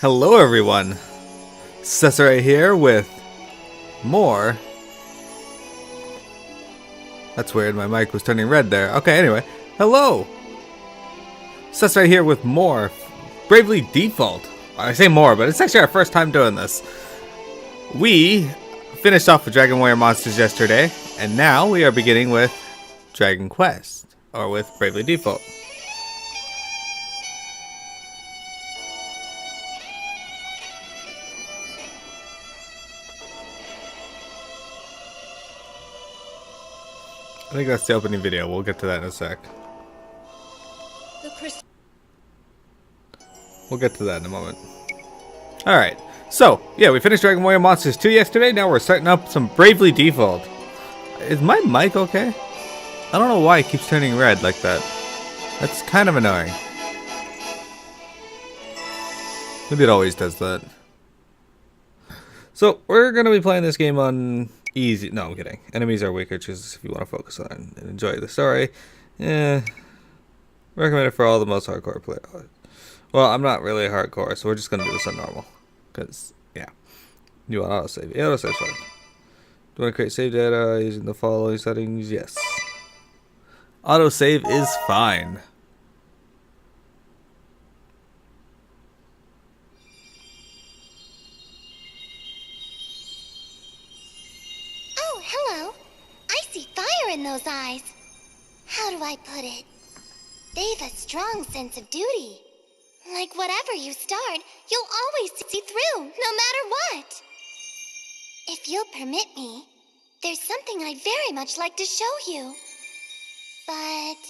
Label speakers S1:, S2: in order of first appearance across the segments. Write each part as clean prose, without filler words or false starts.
S1: Hello everyone, Cesare here with more. That's weird, my mic was turning red there. Okay, anyway, hello! Cesare here with more Bravely Default. I say more, but it's actually our first time doing this. We finished off with Dragon Warrior Monsters yesterday, and now we are beginning with Dragon Quest, or with Bravely Default. I think that's the opening video. We'll get to that in a sec. We'll get to that in a moment. Alright, so, yeah, we finished Dragon Warrior Monsters 2 yesterday. Now we're starting up some Bravely Default. Is my mic okay? I don't know why it keeps turning red like that. That's kind of annoying. Maybe it always does that. So, we're going to be playing this game on easy. No, I'm kidding. Enemies are weaker. Choose if you want to focus on and enjoy the story. Recommended for all the most hardcore players. Well, I'm not really hardcore, so we're just going to do this on normal. Because, yeah. You want autosave? Yeah, autosave's fine. Do you want to create save data using the following settings? Yes. Autosave is fine.
S2: Oh, hello. I see fire in those eyes. How do I put it? They've a strong sense of duty. Like whatever you start, you'll always see through, no matter what. If you'll permit me, there's something I'd very much like to show you. But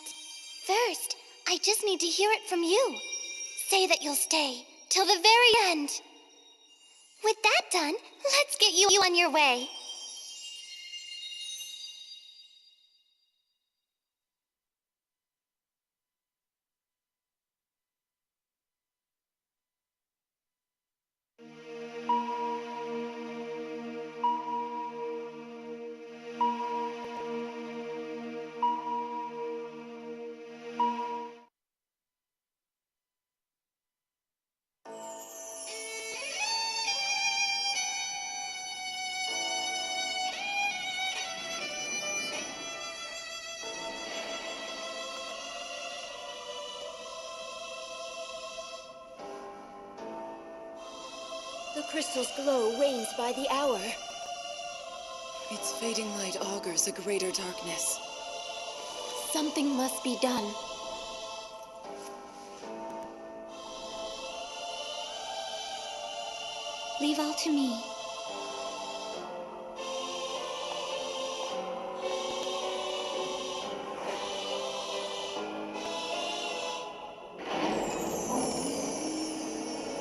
S2: first, I just need to hear it from you. Say that you'll stay till the very end. With that done, let's get you on your way.
S3: The crystal's glow wanes by the hour.
S4: Its fading light augurs a greater darkness.
S3: Something must be done.
S2: Leave all to me.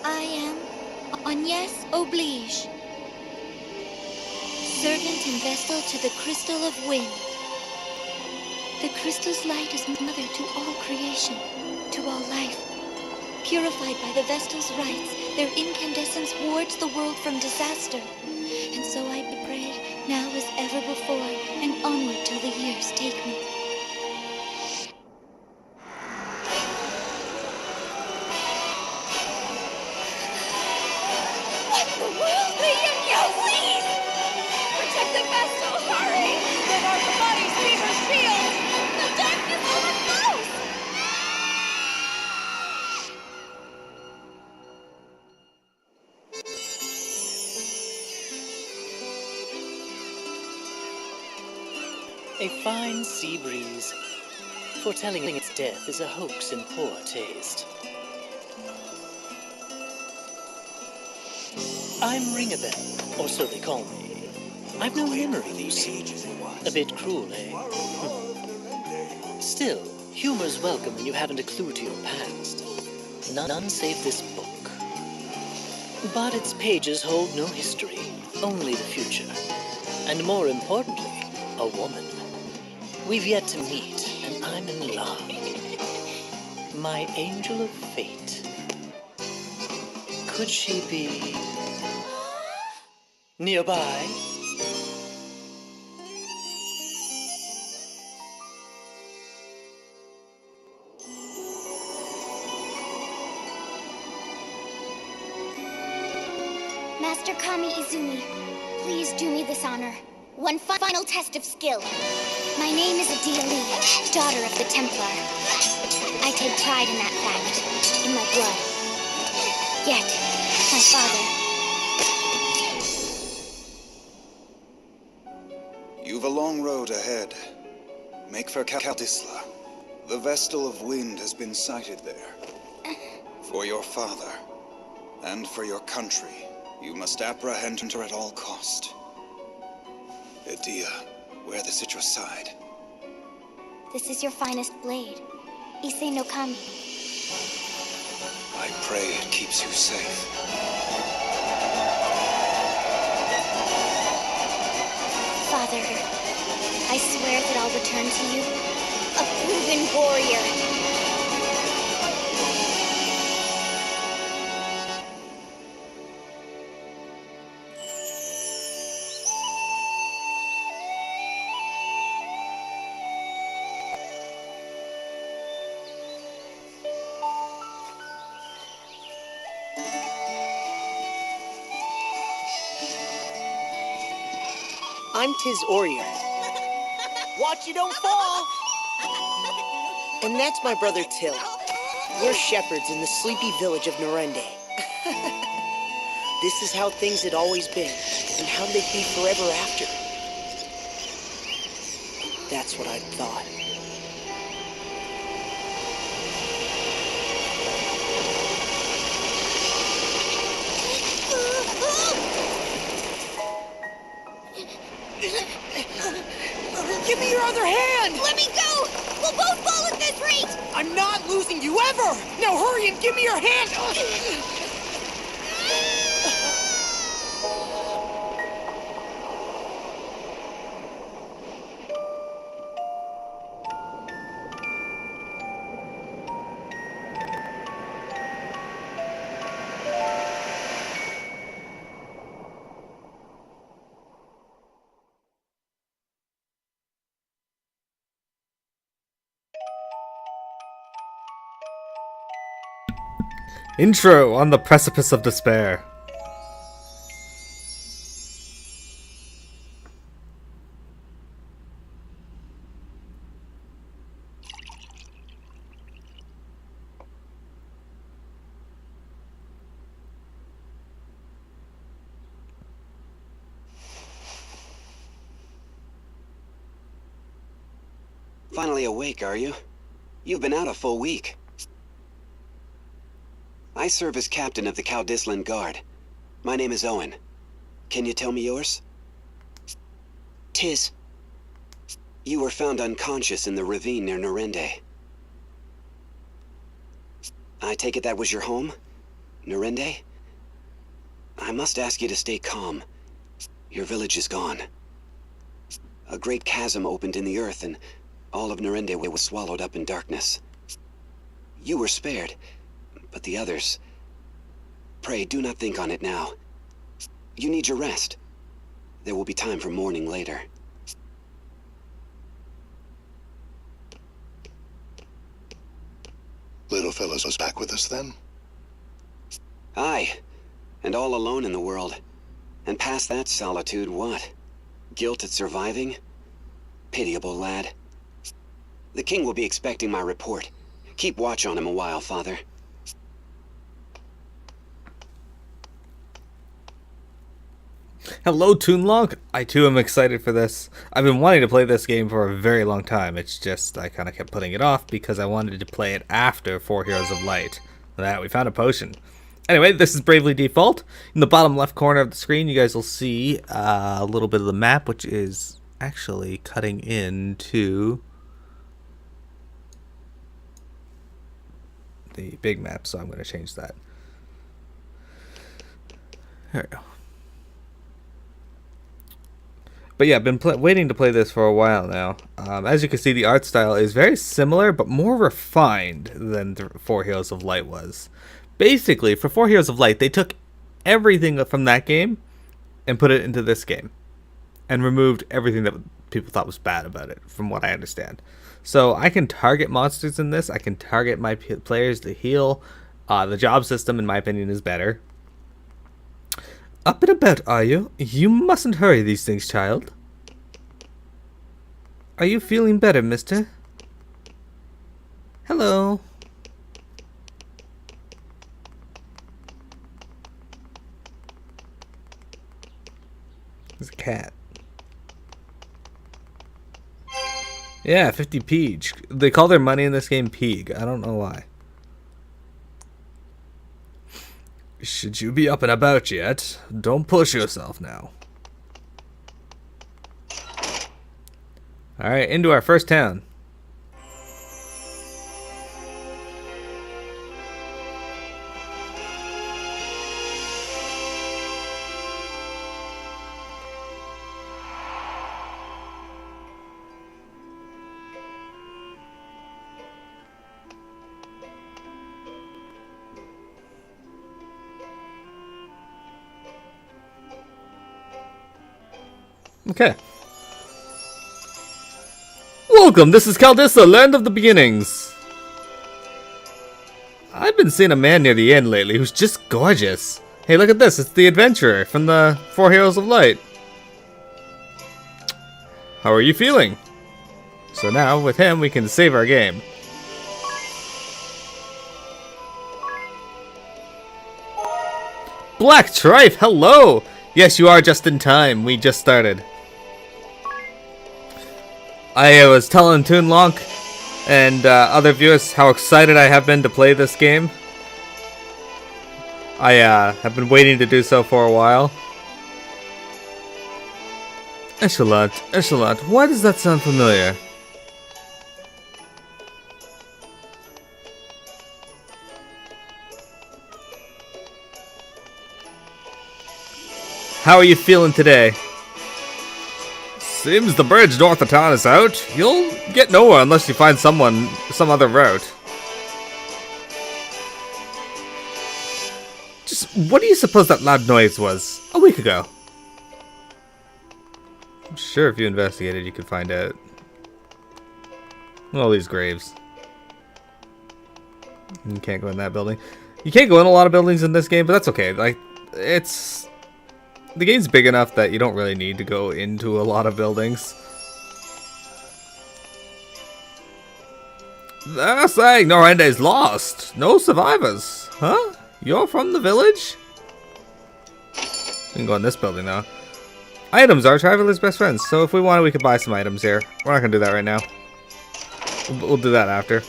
S2: I am Agnes Oblige, servant and vestal to the Crystal of Wind. The crystal's light is mother to all creation, to all life. Purified by the vestal's rites, their incandescence wards the world from disaster. And so I pray, now as ever before, and onward till the years take me.
S3: What in the world? Yo, please! Protect the vestal, hurry! Let our bodies be her shield! The darkness overflows!
S5: A fine sea breeze, foretelling its death is a hoax in poor taste. I'm Ringabel, or so they call me. I've no memory, you see. A bit cruel, eh? Still, humor's welcome when you haven't a clue to your past. None save this book. But its pages hold no history, only the future. And more importantly, a woman. We've yet to meet, and I'm in love. My angel of fate. Could she be nearby?
S2: Master Kami Izumi, please do me this honor. One final test of skill. My name is Adia Lee, daughter of the Templar. I take pride in that fact, in my blood. Yet, my father...
S6: You've a long road ahead. Make for Kaldisla. The Vestal of Wind has been sighted there. For your father, and for your country, you must apprehend her at all cost. Adia, wear this at your side.
S2: This is your finest blade. Issei no Kami.
S6: I pray it keeps you safe.
S2: Father, I swear that I'll return to you a proven warrior.
S7: I'm Tiz Orier. Watch you don't fall! And that's my brother Till. We're shepherds in the sleepy village of Norende. This is how things had always been, and how they'd be forever after. That's what I'd thought. Give me your other hand!
S3: Let me go! We'll both fall at this rate!
S7: I'm not losing you ever! Now hurry and give me your hand!
S1: Intro on the precipice of despair.
S8: Finally awake, are you? You've been out a full week. I serve as captain of the Kaldislan Guard. My name is Owen. Can you tell me yours?
S7: Tiz.
S8: You were found unconscious in the ravine near Norende. I take it that was your home? Norende? I must ask you to stay calm. Your village is gone. A great chasm opened in the earth and all of Norende was swallowed up in darkness. You were spared. But the others... Pray, do not think on it now. You need your rest. There will be time for mourning later.
S9: Little fellas was back with us then?
S8: Aye, and all alone in the world. And past that solitude, what? Guilt at surviving? Pitiable lad. The king will be expecting my report. Keep watch on him a while, father.
S1: Hello, Toonlog! I too am excited for this. I've been wanting to play this game for a very long time. It's just I kind of kept putting it off because I wanted to play it after 4 Heroes of Light. That we found a potion. Anyway, this is Bravely Default. In the bottom left corner of the screen, you guys will see a little bit of the map, which is actually cutting into the big map, so I'm going to change that. There we go. But yeah, I've been waiting to play this for a while now. As you can see, the art style is very similar, but more refined than 4 Heroes of Light was. Basically, for 4 Heroes of Light, they took everything from that game and put it into this game. And removed everything that people thought was bad about it, from what I understand. So I can target monsters in this. I can target my players to heal. The job system, in my opinion, is better. Up and about, are you? You mustn't hurry these things, child. Are you feeling better, mister? Hello. There's a cat. Yeah, 50 Peach. They call their money in this game Peeg. I don't know why. Should you be up and about yet? Don't push yourself now. Alright, into our first town. Okay. Welcome, this is Caldissa, land of the beginnings. I've been seeing a man near the inn lately who's just gorgeous. Hey, look at this, it's the adventurer from the Four Heroes of Light. How are you feeling? So now, with him, we can save our game. Black Trife, hello! Yes, you are just in time, we just started. I was telling Toonlonk and other viewers how excited I have been to play this game. I have been waiting to do so for a while. Echelon, why does that sound familiar? How are you feeling today? Seems the bridge north of town is out. You'll get nowhere unless you find some other route. Just, what do you suppose that loud noise was a week ago? I'm sure if you investigated, you could find out. All these graves. You can't go in that building. You can't go in a lot of buildings in this game, but that's okay. Like, it's... The game's big enough that you don't really need to go into a lot of buildings. They're saying Norende's lost. No survivors. Huh? You're from the village? We can go in this building now. Items are travelers' best friends, so if we wanted, we could buy some items here. We're not going to do that right now. We'll do that after.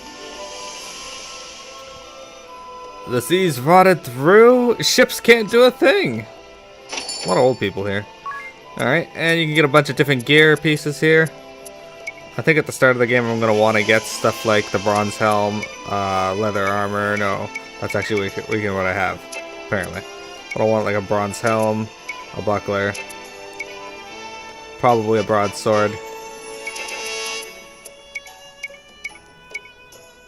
S1: The sea's rotted through. Ships can't do a thing. A lot of old people here. Alright, and you can get a bunch of different gear pieces here. I think at the start of the game I'm going to want to get stuff like the bronze helm, leather armor. No, that's actually weaken what I have, apparently. But I want like a bronze helm, a buckler, probably a broadsword.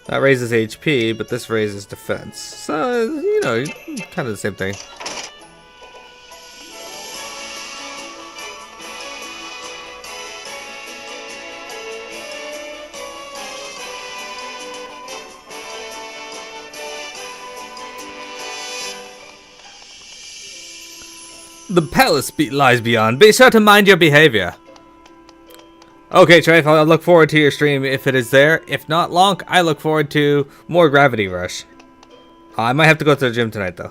S1: That raises HP, but this raises defense. So, you know, kind of the same thing. The palace lies beyond. Be sure to mind your behavior. Okay, Trafe, I'll look forward to your stream if it is there. If not, Lonk, I look forward to more Gravity Rush. I might have to go to the gym tonight, though.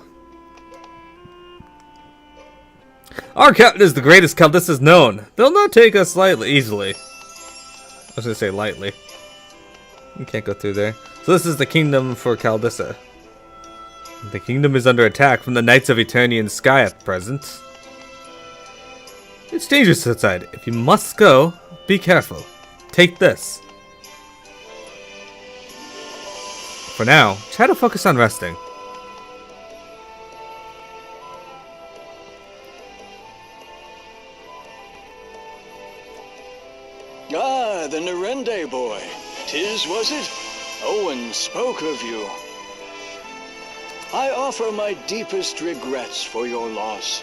S1: Our captain is the greatest Caldissa's known. They'll not take us easily. I was gonna say lightly. You can't go through there. So this is the kingdom for Caldissa. The kingdom is under attack from the Knights of Eternian Sky at present. It's dangerous outside. If you must go, be careful. Take this. For now, try to focus on resting.
S10: Ah, the Nerende boy. 'Tis, was it? Owen spoke of you. I offer my deepest regrets for your loss.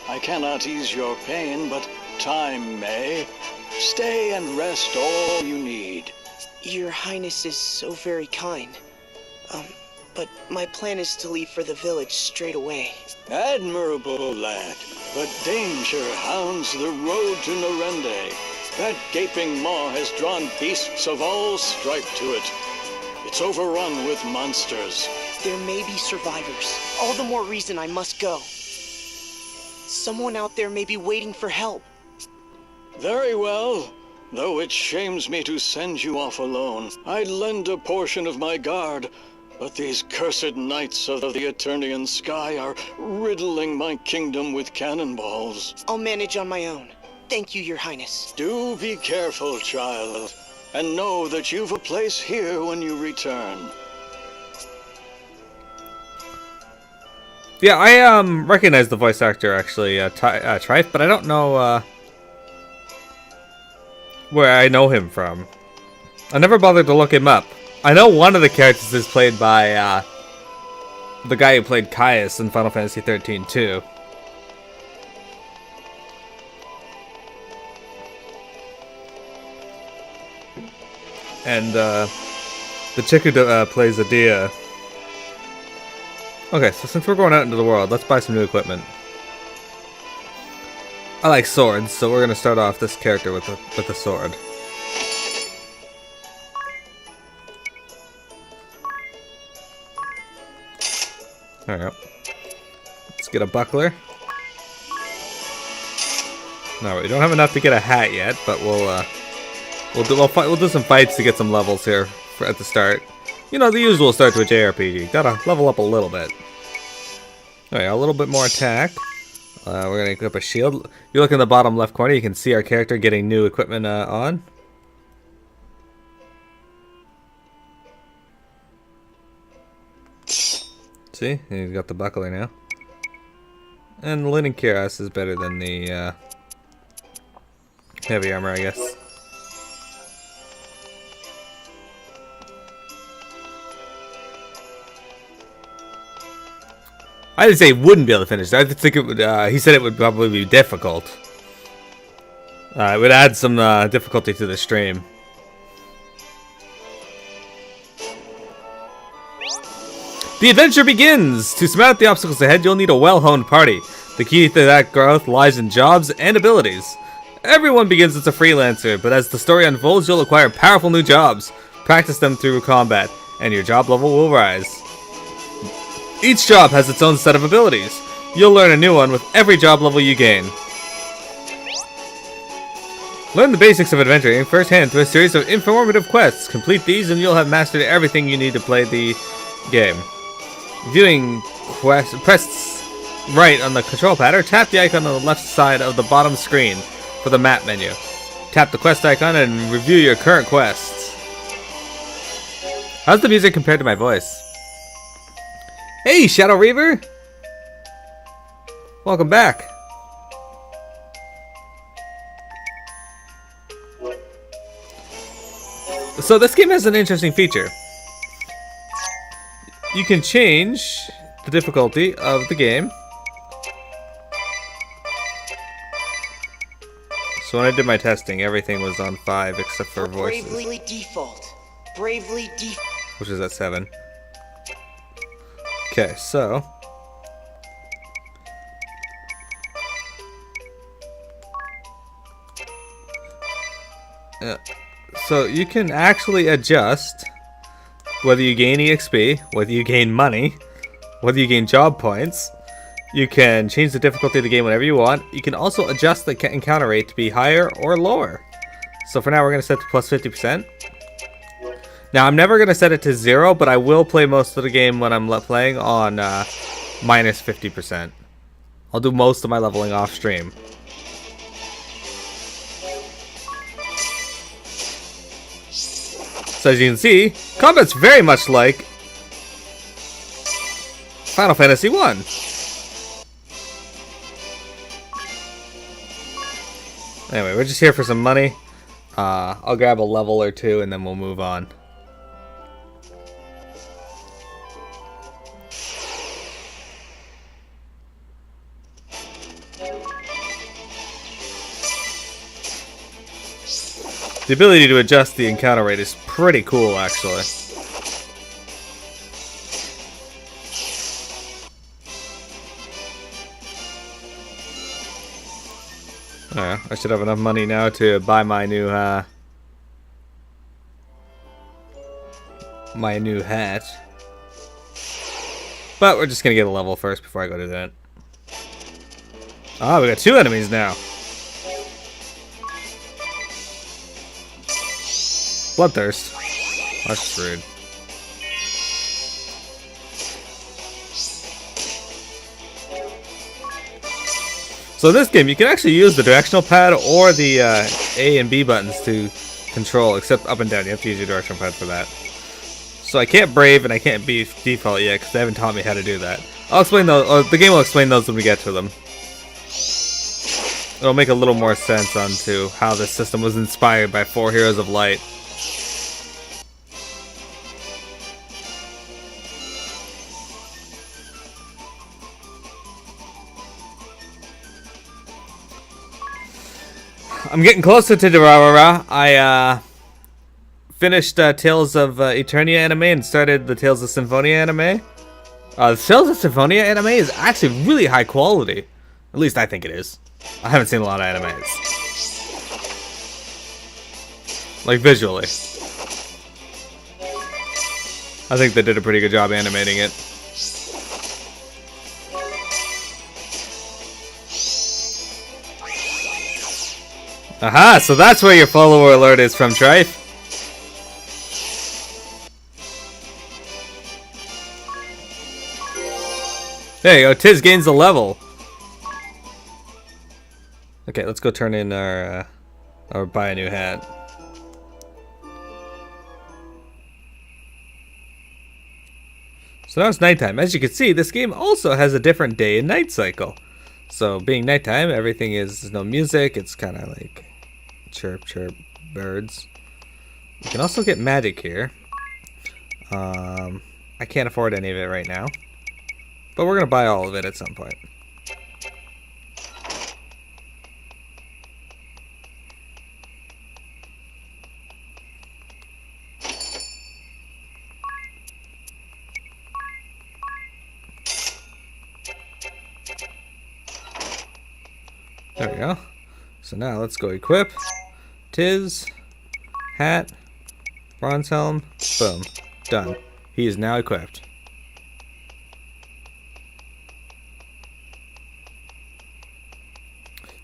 S10: I cannot ease your pain, but time may. Stay and rest all you need.
S7: Your Highness is so very kind. but my plan is to leave for the village straight away.
S10: Admirable, lad. But danger hounds the road to Narende. That gaping maw has drawn beasts of all stripe to it. It's overrun with monsters.
S7: There may be survivors. All the more reason I must go. Someone out there may be waiting for help.
S10: Very well. Though it shames me to send you off alone, I'd lend a portion of my guard. But these cursed knights of the Eternian sky are riddling my kingdom with cannonballs.
S7: I'll manage on my own. Thank you, Your Highness.
S10: Do be careful, child. And know that you've a place here when you return.
S1: Yeah, I recognize the voice actor actually, Trife, but I don't know where I know him from. I never bothered to look him up. I know one of the characters is played by the guy who played Caius in Final Fantasy 13 too. And the chick who plays Adia. Okay, so since we're going out into the world, let's buy some new equipment. I like swords, so we're gonna start off this character with a sword. Alright. Let's get a buckler. No, we don't have enough to get a hat yet, but we'll do some fights to get some levels here at the start. You know, the usual start to a JRPG. Gotta level up a little bit. Alright, a little bit more attack. We're gonna equip a shield. You look in the bottom left corner, you can see our character getting new equipment on. See? He's got the buckler now. And the linen cuirass is better than the heavy armor, I guess. I didn't say he wouldn't be able to finish. I think it would. He said it would probably be difficult. It would add some difficulty to the stream. The adventure begins! To surmount the obstacles ahead, you'll need a well-honed party. The key to that growth lies in jobs and abilities. Everyone begins as a freelancer, but as the story unfolds, you'll acquire powerful new jobs. Practice them through combat, and your job level will rise. Each job has its own set of abilities. You'll learn a new one with every job level you gain. Learn the basics of adventuring firsthand through a series of informative quests. Complete these and you'll have mastered everything you need to play the game. Viewing quests, press right on the control pad or tap the icon on the left side of the bottom screen for the map menu. Tap the quest icon and review your current quests. How's the music compared to my voice? Hey, Shadow Reaver! Welcome back. So this game has an interesting feature. You can change the difficulty of the game. So when I did my testing, everything was on 5 except for voices.
S7: Bravely default. Bravely default.
S1: Which is at 7. Okay, so so you can actually adjust whether you gain EXP, whether you gain money, whether you gain job points. You can change the difficulty of the game whenever you want. You can also adjust the encounter rate to be higher or lower. So for now we're going to set to plus 50%. Now, I'm never going to set it to 0, but I will play most of the game when I'm playing on minus 50%. I'll do most of my leveling off stream. So as you can see, combat's very much like Final Fantasy 1. Anyway, we're just here for some money. I'll grab a level or two and then we'll move on. The ability to adjust the encounter rate is pretty cool, actually. Oh, I should have enough money now to buy my new hat. But we're just gonna get a level first before I go to that. Ah, we got 2 enemies now. Bloodthirst. That's rude. So in this game, you can actually use the directional pad or the A and B buttons to control, except up and down. You have to use your directional pad for that. So I can't brave and I can't be default yet because they haven't taught me how to do that. I'll explain those. Or the game will explain those when we get to them. It'll make a little more sense onto how this system was inspired by 4 Heroes of Light. I'm getting closer to Durarara. I finished Tales of Eternia anime and started the Tales of Symphonia anime. The Tales of Symphonia anime is actually really high quality. At least I think it is. I haven't seen a lot of animes. Like visually. I think they did a pretty good job animating it. Aha, so that's where your follower alert is from, Trife. There you go, Tiz gains a level. Okay, let's go turn in our, or buy a new hat. So now it's nighttime. As you can see, this game also has a different day and night cycle. So being nighttime, everything is, there's no music, it's kind of like chirp chirp birds. You can also get magic here. I can't afford any of it right now, but we're gonna buy all of it at some point. There we go. So now let's go equip. Tiz, hat, bronze helm, boom, done. He is now equipped.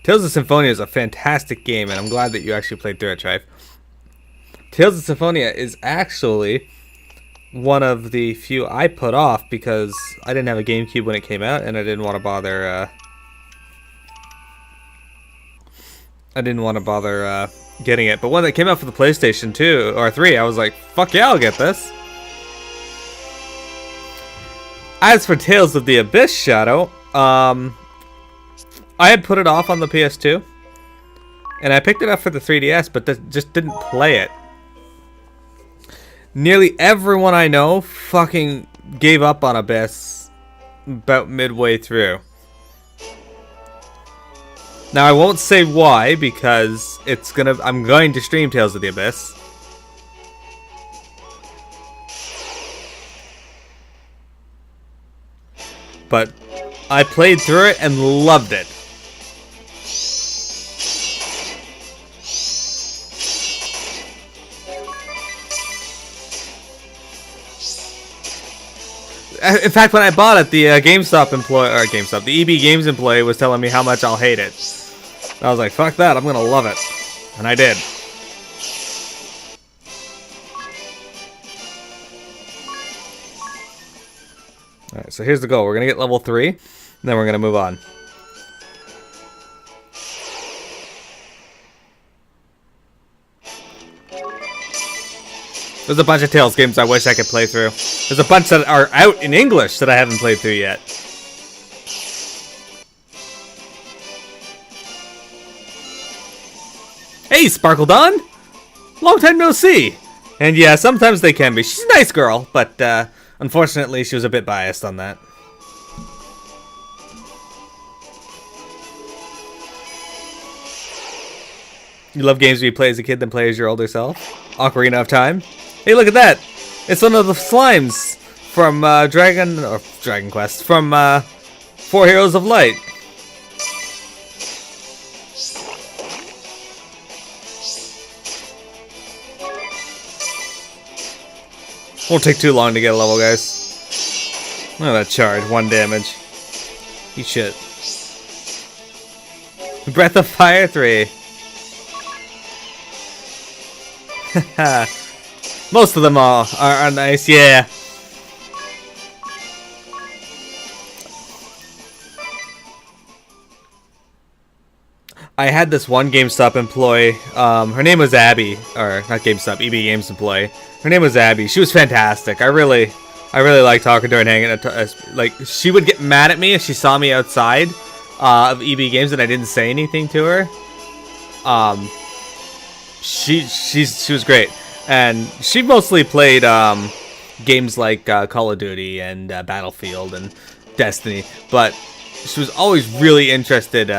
S1: Tales of Symphonia is a fantastic game, and I'm glad that you actually played through it, Trife. Tales of Symphonia is actually one of the few I put off because I didn't have a GameCube when it came out, and I didn't want to bother. Getting it, but when it came out for the PlayStation 2 or 3, I was like, fuck yeah, I'll get this. As for Tales of the Abyss Shadow, I had put it off on the PS2, and I picked it up for the 3DS, but just didn't play it. Nearly everyone I know fucking gave up on Abyss about midway through. Now I won't say why, because I'm going to stream Tales of the Abyss. But I played through it and loved it. In fact, when I bought it, the the EB Games employee was telling me how much I'll hate it. I was like, fuck that, I'm gonna love it. And I did. Alright, so here's the goal. We're gonna get level 3, and then we're gonna move on. There's a bunch of Tales games I wish I could play through. There's a bunch that are out in English that I haven't played through yet. Hey, Sparkle Dawn! Long time no see! And yeah, sometimes they can be. She's a nice girl, but unfortunately she was a bit biased on that. You love games where you play as a kid then play as your older self? Ocarina of Time? Hey, look at that! It's one of the slimes from Dragon Quest, from 4 Heroes of Light. Won't take too long to get a level, guys. Look at that charge, 1 damage. Eat shit. Breath of Fire 3. Most of them all are nice, yeah. I had this one GameStop employee. Her name was Abby, or not GameStop, EB Games employee. Her name was Abby. She was fantastic. I really liked talking to her and hanging out. Like, she would get mad at me if she saw me outside of EB Games and I didn't say anything to her. She was great, and she mostly played games like Call of Duty and Battlefield and Destiny, but she was always really interested.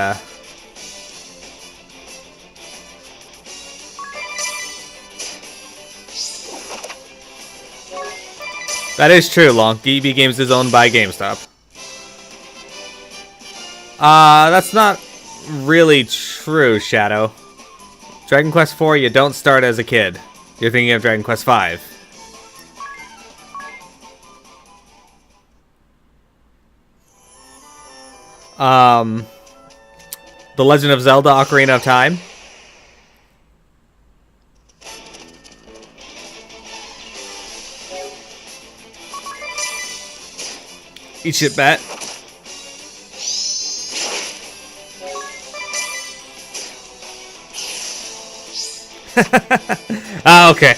S1: That is true, Lonk. EB Games is owned by GameStop. That's not really true, Shadow. Dragon Quest IV, you don't start as a kid. You're thinking of Dragon Quest V. The Legend of Zelda Ocarina of Time. Eat shit, bat. Ah, okay.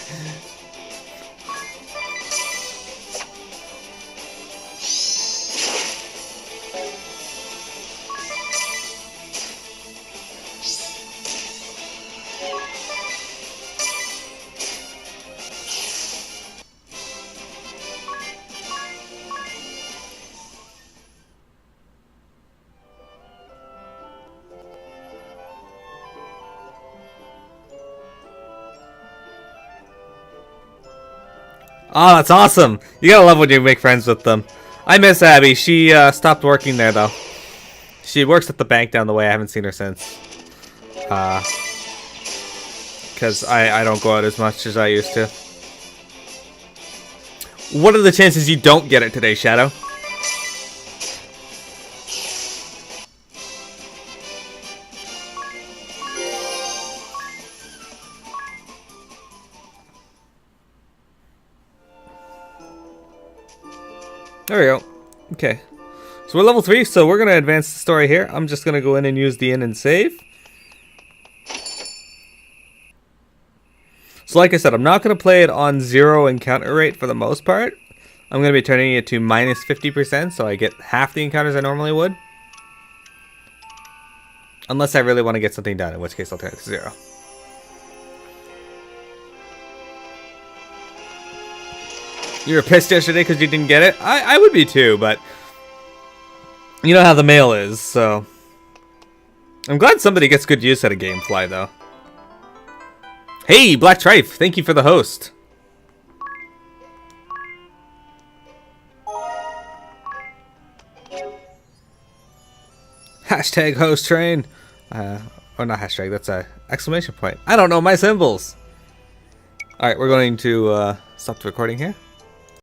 S1: Oh, that's awesome! You gotta love when you make friends with them. I miss Abby. She stopped working there, though. She works at the bank down the way. I haven't seen her since. Because I don't go out as much as I used to. What are the chances you don't get it today, Shadow? There we go. Okay. So we're level 3, so we're going to advance the story here. I'm just going to go in and use the inn and save. So like I said, I'm not going to play it on 0 encounter rate for the most part. I'm going to be turning it to minus 50%, so I get half the encounters I normally would. Unless I really want to get something done, in which case I'll turn it to 0. You were pissed yesterday because you didn't get it? I would be too, but you know how the mail is, so I'm glad somebody gets good use out of Gamefly, though. Hey, Black Trife, thank you for the host. Hashtag host train. Or not hashtag, that's a exclamation point. I don't know my symbols. Alright, we're going to stop the recording here.